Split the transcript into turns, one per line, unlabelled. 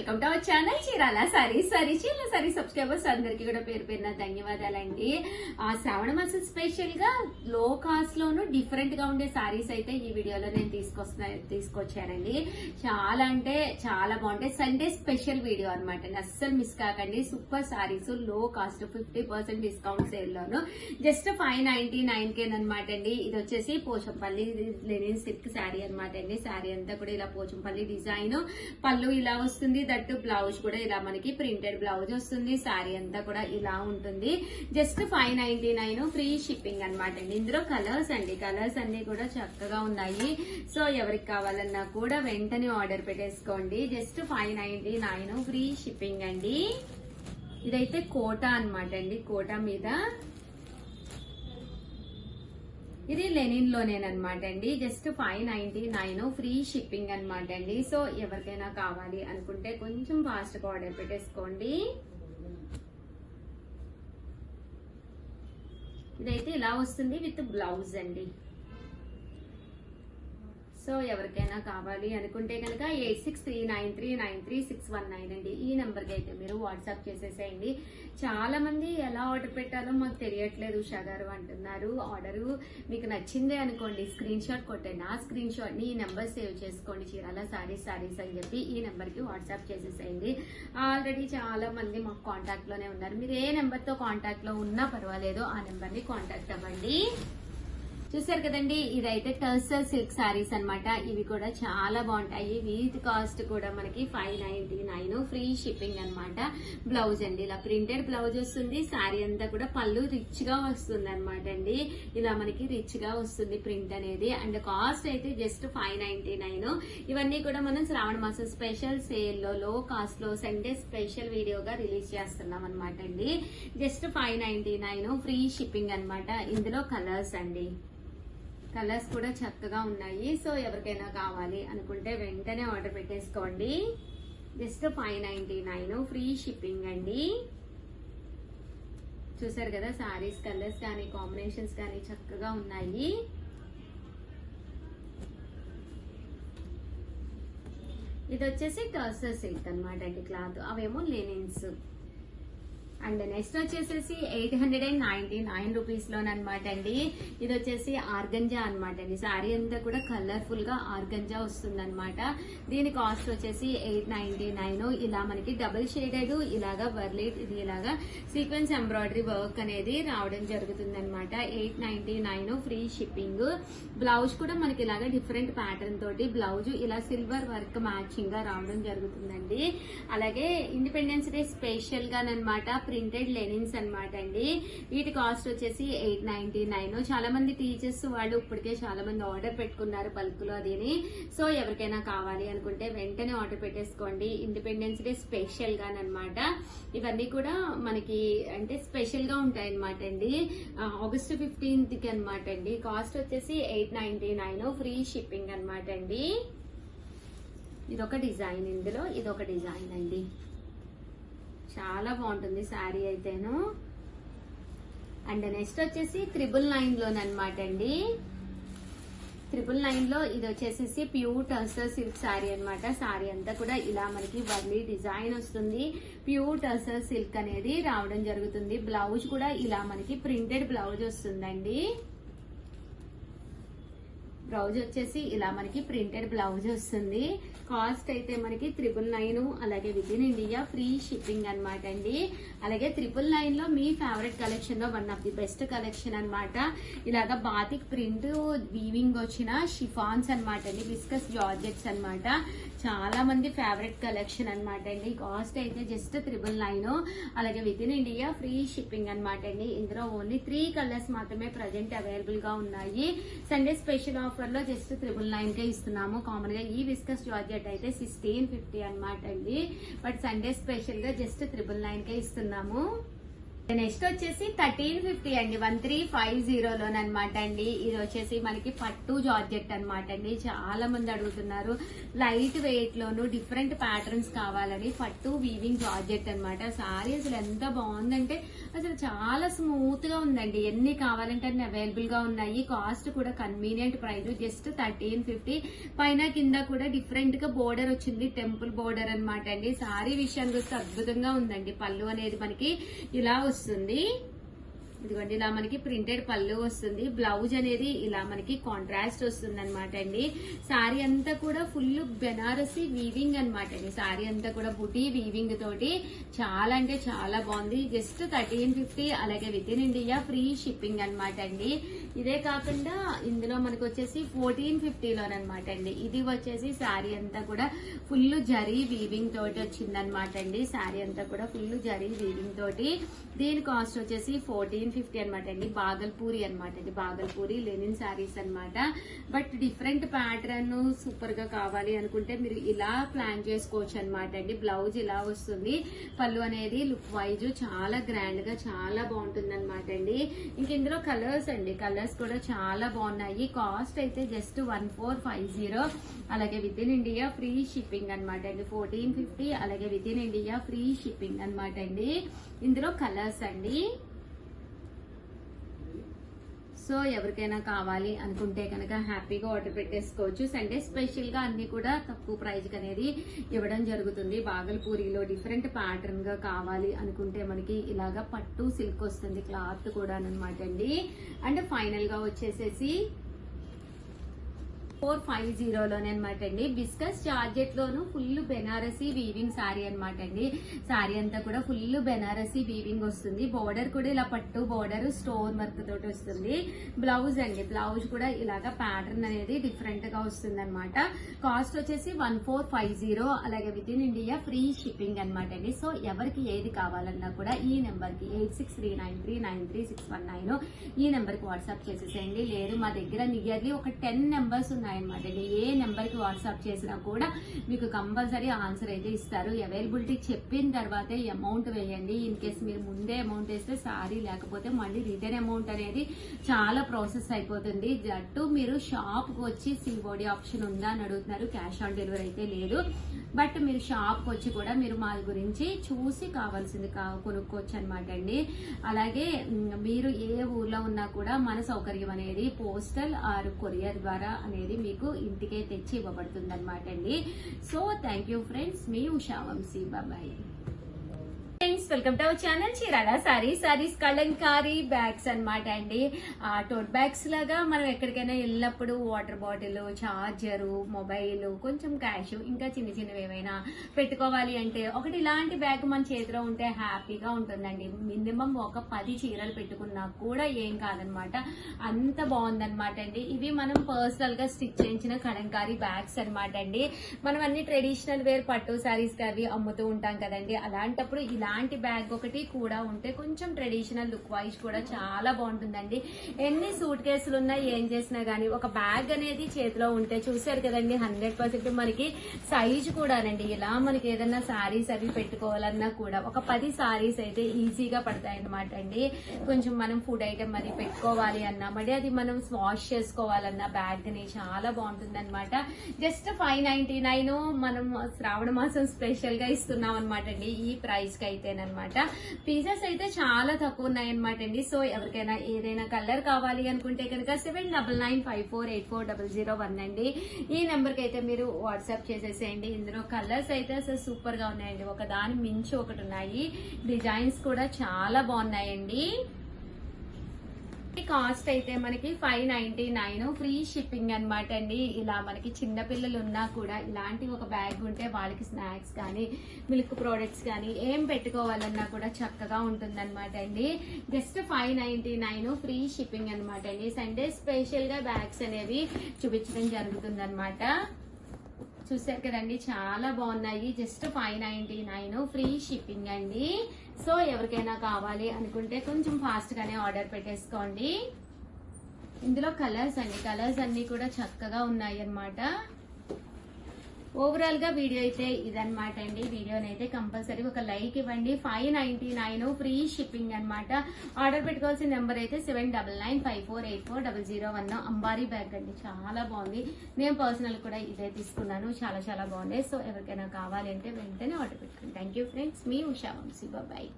Welcome to our channel Chirala saris. Chirala sorry subscribers అందరికీ కూడా పేరు పేరున ధన్యవాదాలండి. శ్రావణ మాసం స్పెషల్ గా లో కాస్ట్ లోను డిఫరెంట్ గా ఉండే సారీస్ అయితే ఈ వీడియోలో నేను తీసుకొచ్చానండి. చాలా అంటే చాలా బాగుంటాయి. సండే స్పెషల్ వీడియో అనమాట, అస్సలు మిస్ కాకండి. సూపర్ సారీస్ లో కాస్ట్ 50% డిస్కౌంట్ సేల్ లోను జస్ట్ 599 అనమాట అండి. ఇది వచ్చేసి పోచంపల్లి లెనిన్ సిల్క్ శారీ అనమాట అండి. శారీ అంతా కూడా ఇలా పోచంపల్లి డిజైన్, పళ్ళు ఇలా వస్తుంది, దట్టు బ్లౌజ్ కూడా ఇలా మనకి ప్రింటెడ్ బ్లౌజ్ వస్తుంది. శారీ అంతా కూడా ఇలా ఉంటుంది. జస్ట్ 599 ఫ్రీ షిప్పింగ్ అనమాట అండి. ఇందులో కలర్స్ అండి, కలర్స్ అన్ని కూడా చక్కగా ఉన్నాయి. సో ఎవరికి కావాలన్నా కూడా వెంటనే ఆర్డర్ పెట్టేసుకోండి. జస్ట్ 599 ఫ్రీ షిప్పింగ్ అండి. ఇదైతే కోటా అనమాట అండి, కోటా మీద ఇది లెనిన్ లోనేనమాట అండి. జస్ట్ 599 ఫ్రీ షిప్పింగ్ అనమాట అండి. సో ఎవరికైనా కావాలి అనుకుంటే కొంచెం ఫాస్ట్ గా ఆర్డర్ పెట్టేసుకోండి. ఇదైతే ఇలా వస్తుంది విత్ బ్లౌజ్ అండి. సో ఎవరికైనా కావాలి అనుకుంటే కనుక 8639393619 అండి. ఈ నెంబర్కి అయితే మీరు వాట్సాప్ చేసేసేయండి. చాలా మంది ఎలా ఆర్డర్ పెట్టాలో మాకు తెలియట్లేదు ఉషా గారు అంటున్నారు. ఆర్డర్ మీకు నచ్చిందే అనుకోండి, స్క్రీన్ షాట్ కొట్టండి. ఆ స్క్రీన్ షాట్ ని ఈ నెంబర్ సేవ్ చేసుకోండి, చీరాల సారీస్ అని చెప్పి ఈ నెంబర్ కి వాట్సాప్ చేసేసేయండి. ఆల్రెడీ చాలా మంది మాకు కాంటాక్ట్ లోనే ఉన్నారు. మీరు ఏ నెంబర్ తో కాంటాక్ట్ లో ఉన్నా పర్వాలేదు, ఆ నెంబర్ ని కాంటాక్ట్ అవ్వండి. చూసారు కదండి, ఇదైతే టర్సర్ సిల్క్ సారీస్ అనమాట. ఇవి కూడా చాలా బాగుంటాయి. వీటి కాస్ట్ కూడా మనకి 599 ఫ్రీ షిప్పింగ్ అనమాట. బ్లౌజ్ అండి ఇలా ప్రింటెడ్ బ్లౌజ్ వస్తుంది. శారీ అంతా కూడా పళ్ళు రిచ్ గా వస్తుంది అనమాట అండి. ఇలా మనకి రిచ్ గా వస్తుంది ప్రింట్ అనేది. అండ్ కాస్ట్ అయితే జస్ట్ 599. ఇవన్నీ కూడా మనం శ్రావణ మాసం స్పెషల్ సేల్ లో కాస్ట్ లో సండే స్పెషల్ వీడియోగా రిలీజ్ చేస్తున్నాం అనమాట అండి. జస్ట్ 599 ఫ్రీ షిప్పింగ్ అనమాట. ఇందులో కలర్స్ అండి, కలర్స్ కూడా చక్కగా ఉన్నాయి. సో ఎవరికైనా కావాలి అనుకుంటే వెంటనే ఆర్డర్ పెట్టేసుకోండి. జస్ట్ 599 ఫ్రీ షిప్పింగ్ అండి. చూసారు కదా, సారీస్ కలర్స్ కానీ కాంబినేషన్స్ కానీ చక్కగా ఉన్నాయి. ఇది వచ్చేసి టర్సర్ సిల్క్ అనమాట అండి క్లాత్, అవేమో లెనిన్స్. అండ్ నెక్స్ట్ వచ్చేసేసి 899 రూపీస్ లోనమాట అండి. ఇది వచ్చేసి ఆర్గంజా అనమాట అండి. శారీ అంతా కూడా కలర్ఫుల్ గా ఆర్గంజా వస్తుంది అనమాట. దీని కాస్ట్ వచ్చేసి 899. ఇలా మనకి డబుల్ షేడెడ్ ఇలాగా వర్లీట్ ఇది ఇలాగా సీక్వెన్స్ ఎంబ్రాయిడరీ వర్క్ అనేది రావడం జరుగుతుంది అనమాట. 899 ఫ్రీ షిప్పింగ్. బ్లౌజ్ కూడా మనకి ఇలాగా డిఫరెంట్ ప్యాటర్న్ తోటి బ్లౌజ్ ఇలా సిల్వర్ వర్క్ మ్యాచింగ్ గా రావడం జరుగుతుందండి. అలాగే ఇండిపెండెన్స్ డే స్పెషల్ గా అనమాట ప్రింటెడ్ లెనిన్స్ అనమాట అండి. వీటి కాస్ట్ వచ్చేసి 899. చాలా మంది టీచర్స్ వాళ్ళు ఇప్పటికే చాలా మంది ఆర్డర్ పెట్టుకున్నారు బల్క్ లో అదిని. సో ఎవరికైనా కావాలి అనుకుంటే వెంటనే ఆర్డర్ పెట్టేసుకోండి. ఇండిపెండెన్స్ డే స్పెషల్ గా అనమాట. ఇవన్నీ కూడా మనకి అంటే స్పెషల్ గా ఉంటాయి అనమాట అండి. ఆగస్ట్ 15th కి అనమాట అండి. కాస్ట్ వచ్చేసి 899 ఫ్రీ షిప్పింగ్ అనమాట అండి. ఇదొక డిజైన్, ఇందులో ఇదొక డిజైన్ అండి. చాలా బాగుంటుంది శారీ అయితేను. అండ్ నెక్స్ట్ వచ్చేసి 999 లోనమాట అండి. 999 లో ఇది వచ్చేసి ప్యూర్ టర్సర్ సిల్క్ శారీ అనమాట. శారీ అంతా కూడా ఇలా మనకి వర్లీ డిజైన్ వస్తుంది. ప్యూర్ టర్సర్ సిల్క్ అనేది రావడం జరుగుతుంది. బ్లౌజ్ కూడా ఇలా మనకి ప్రింటెడ్ బ్లౌజ్ వస్తుందండి. బ్లౌజ్ వచ్చేసి ఇలా మనకి ప్రింటెడ్ బ్లౌజ్ వస్తుంది. కాస్ట్ అయితే మనకి 999. అలాగే with in India free shipping అనమాట అండి. అలాగే 999 లో మీ ఫేవరెట్ కలెక్షన్ లో one of the best collection అనమాట. ఇలాగా బాతిక్ ప్రింట్ వీవింగ్ వచ్చిన షిఫాన్స్ అనమాట అండి, విస్కస్ జార్జెట్స్ అనమాట. చాలా మంది ఫేవరెట్ కలెక్షన్ అనమాట అండి. కాస్ట్ అయితే జస్ట్ 999. అలాగే with in India free shipping అనమాట అండి. ఇందులో ఓన్లీ 3 కలర్స్ మాత్రమే ప్రజెంట్ అవైలబుల్ గా ఉన్నాయి. సండే స్పెషల్ ఆఫర్ లో జస్ట్ 999 కే ఇస్తున్నాము. కామన్ గా ఈ విస్కస్ జార్జెట్ అయితే 1650 అనమాట అండి. బట్ సండే స్పెషల్ గా జస్ట్ 999 కే ఇస్తున్నాము. నెక్స్ట్ వచ్చేసి 1350 అండి, 1350లోనమాట అండి. ఇది వచ్చేసి మనకి పట్టు జార్జెట్ అనమాట అండి. చాలా మంది అడుగుతున్నారు లైట్ వెయిట్ లోను డిఫరెంట్ ప్యాటర్న్స్ కావాలని. పట్టు వీవింగ్ జార్జెట్ అనమాట. సారీ అసలు ఎంత బాగుందంటే అసలు చాలా స్మూత్ గా ఉందండి. ఎన్ని కావాలంటే అన్ని అవైలబుల్ గా ఉన్నాయి. కాస్ట్ కూడా కన్వీనియంట్ ప్రైస్, జస్ట్ 1350. పైన కింద కూడా డిఫరెంట్ గా బోర్డర్ వచ్చింది, టెంపుల్ బోర్డర్ అనమాట అండి. సారీ విషయానికి వస్తే అద్భుతంగా ఉందండి. పళ్ళు అనేది మనకి ఇలా వస్తుంది, ఇదిగోండి ఇలా మనకి ప్రింటెడ్ పళ్ళు వస్తుంది. బ్లౌజ్ అనేది ఇలా మనకి కాంట్రాస్ట్ వస్తుంది అనమాట అండి. సారీ అంతా కూడా ఫుల్ బెనారసి వీవింగ్ అనమాట అండి. సారీ అంతా కూడా బుటీ వీవింగ్ తోటి చాలా అంటే చాలా బాగుంది. జస్ట్ 1350, అలాగే with in India free shipping అనమాట అండి. ఇదే కాకుండా ఇందులో మనకు వచ్చేసి 1450లోనమాట అండి. ఇది వచ్చేసి సారీ అంతా కూడా ఫుల్ జరీ వీవింగ్ తోటి వచ్చిందనమాట అండి. సారీ అంతా కూడా ఫుల్ జరీ వీవింగ్ తోటి. దీని కాస్ట్ వచ్చేసి 1450 అనమాట అండి. బాగల్పూరి అనమాట అండి. బాగల్పూరి లెనిన్ శారీస్ అనమాట. బట్ డిఫరెంట్ ప్యాటర్న్ సూపర్ గా కావాలి అనుకుంటే మీరు ఇలా ప్లాన్ చేసుకోవచ్చు అనమాట అండి. బ్లౌజ్ ఇలా వస్తుంది, పళ్ళు అనేది లుక్ వైజ్ చాలా గ్రాండ్ గా చాలా బాగుంటుంది అనమాట అండి. ఇంక ఇందులో కలర్స్ అండి, కలర్స్ కూడా చాలా బాగున్నాయి. కాస్ట్ అయితే జస్ట్ 1450, అలాగే with in India free shipping అనమాట అండి. 1450, అలాగే with in India free shipping అనమాట అండి. ఇందులో కలర్స్ అండి. సో ఎవరికైనా కావాలి అనుకుంటే కనుక హ్యాపీగా ఆర్డర్ పెట్టేసుకోవచ్చు. సండే స్పెషల్ గా అన్ని కూడా తక్కువ ప్రైజ్ అనేది ఇవ్వడం జరుగుతుంది. బాగల్పూరిలో డిఫరెంట్ ప్యాటర్న్ గా కావాలి అనుకుంటే మనకి ఇలాగా పట్టు సిల్క్ వస్తుంది, క్లాత్ కూడా అనమాట అండి. అండ్ ఫైనల్ గా వచ్చేసేసి 450లోనే అనమాట అండి. బిస్కస్ జార్జెట్ లోను ఫుల్ బెనారసీ వీవింగ్ సారీ అనమాట అండి. సారీ అంతా కూడా ఫుల్ బెనారసీ వీవింగ్ వస్తుంది. బోర్డర్ కూడా ఇలా పట్టు బోర్డర్ స్టోన్ వర్క్ తోటి వస్తుంది. బ్లౌజ్ అండి, బ్లౌజ్ కూడా ఇలాగా ప్యాటర్న్ అనేది డిఫరెంట్ గా వస్తుంది అనమాట. కాస్ట్ వచ్చేసి 1450, అలాగే with in India free shipping అనమాట అండి. సో ఎవరికి ఏది కావాలన్నా కూడా ఈ నెంబర్ కి 8639393619 ఈ నెంబర్ కి వాట్సాప్ చేసేసేయండి. లేదు మా దగ్గర నియర్లీ ఒక 10 నెంబర్స్ ఉన్నాయన్నమాట అండి. ఏ నెంబర్ కి వాట్సాప్ చేసినా కూడా మీకు కంపల్సరీ ఆన్సర్ అయితే ఇస్తారు. అవైలబిలిటీ చెప్పిన తర్వాతే అమౌంట్ వేయండి. ఇన్ కేసు మీరు ముందే అమౌంట్ వేస్తే సారీ లేకపోతే మళ్ళీ రిటర్న్ అమౌంట్ అనేది చాలా ప్రాసెస్ అయిపోతుంది. జట్టు మీరు షాప్ కు వచ్చి సిఓడి ఆప్షన్ ఉందా అని అడుగుతున్నారు. క్యాష్ ఆన్ డెలివరీ అయితే లేదు. బట్ మీరు షాప్ కు వచ్చి కూడా మీరు మా గురించి చూసి కావాల్సింది కొనుక్కోవచ్చు అనమాట అండి. అలాగే మీరు ఏ ఊర్లో ఉన్నా కూడా మన సౌకర్యం అనేది పోస్టల్ ఆర్ కొరియర్ ద్వారా అనేది మీకు ఇంటికే తెచ్చి ఇవ్వబడుతుంది అనమాట అండి. సో థ్యాంక్ యూ ఫ్రెండ్స్, మీ Usha Vamsi. Bye friends, welcome to our channel Chirala sarees Kalamkari bags అనమాట అండి. టోట్ బ్యాగ్స్ లాగా మనం ఎక్కడికైనా వెళ్ళినప్పుడు వాటర్ బాటిల్, చార్జరు, మొబైల్, కొంచెం క్యాష్, ఇంకా చిన్న చిన్నవి ఏమైనా పెట్టుకోవాలి అంటే ఒకటి ఇలాంటి బ్యాగ్ మన చేతిలో ఉంటే హ్యాపీగా ఉంటుందండి. మినిమం ఒక 10 చీరలు పెట్టుకున్నా కూడా ఏం కాదనమాట, అంత బాగుందనమాట అండి. ఇవి మనం పర్సనల్ గా స్టిచ్ చేయించిన కలంకారీ బ్యాగ్స్ అనమాట అండి. మనం అన్ని ట్రెడిషనల్ వేర్ పట్టు శారీస్ అవి అమ్ముతూ ఉంటాం కదండి. అలాంటప్పుడు ఇలాంటి బ్యాగ్ ఒకటి కూడా ఉంటే కొంచెం ట్రెడిషనల్ లుక్ వైజ్ కూడా చాలా బాగుంటుందండి. ఎన్ని సూట్ కేసులు ఉన్నా ఏం చేసినా గానీ ఒక బ్యాగ్ అనేది చేతిలో ఉంటే చూసారు కదండి 100% మనకి సైజ్ కూడానండి. ఇలా మనకి ఏదైనా సారీస్ అవి పెట్టుకోవాలన్నా కూడా ఒక 10 సారీస్ అయితే ఈజీగా పడతాయి అనమాట అండి. కొంచెం మనం ఫుడ్ ఐటమ్ అది పెట్టుకోవాలి అన్నా మరి అది మనం వాష్ చేసుకోవాలన్నా బ్యాగ్ ని చాలా బాగుంటుంది అనమాట. జస్ట్ 599 మనం శ్రావణ మాసం స్పెషల్ గా ఇస్తున్నాం అనమాట అండి. ఈ ప్రైస్ కి అయితేనమాట పీసెస్ అయితే చాలా తక్కువ ఉన్నాయన్నమాట అండి. సో ఎవరికైనా ఏదైనా కలర్ కావాలి అనుకుంటే కనుక 7995484001 అండి. ఈ నెంబర్ కి అయితే మీరు వాట్సాప్ చేసేసేయండి. ఇందులో కలర్స్ అయితే అసలు సూపర్ గా ఉన్నాయండి. ఒక దాని మించి ఒకటి ఉన్నాయి. డిజైన్స్ కూడా చాలా బాగున్నాయండి. కాస్ట్ అయితే మనకి 599 ఫ్రీ షిప్పింగ్ అనమాట అండి. ఇలా మనకి చిన్న పిల్లలు ఉన్నా కూడా ఇలాంటి ఒక బ్యాగ్ ఉంటే వాళ్ళకి స్నాక్స్ కానీ మిల్క్ ప్రోడక్ట్స్ కానీ ఏం పెట్టుకోవాలన్నా కూడా చక్కగా ఉంటుంది అనమాట అండి. జస్ట్ 599 ఫ్రీ షిప్పింగ్ అనమాట అండి. సండే స్పెషల్ గా బ్యాగ్స్ అనేవి చూపించడం జరుగుతుంది అనమాట. చూసారు కదండి చాలా బాగున్నాయి. జస్ట్ 599 ఫ్రీ షిప్పింగ్ అండి. సో ఎవరికైనా కావాలి అనుకుంటే కొంచెం ఫాస్ట్ గానే ఆర్డర్ పెట్టేసుకోండి. ఇందులో కలర్స్ అండి, కలర్స్ అన్ని కూడా చక్కగా ఉన్నాయి అన్నమాట. ఓవరాల్ గా వీడియో అయితే ఇదన్నమాట అండి. వీడియోని అయితే కంపల్సరీ ఒక లైక్ ఇవ్వండి. 599 ఫ్రీ షిప్పింగ్ అన్నమాట. ఆర్డర్ పెట్టుకోవాల్సిన నెంబర్ అయితే 7995484001. అంబారీ బ్యాగ్ అండి, చాలా బాగుంది. నేను పర్సనల్ కూడా ఇదే తీసుకున్నాను, చాలా చాలా బాగుంది. సో ఎవరికైనా కావాలి అంటే వెంటనే ఆర్డర్ పెట్టుకోండి. థ్యాంక్ యూ ఫ్రెండ్స్, మీ ఉషా వంశీ. బాయ్.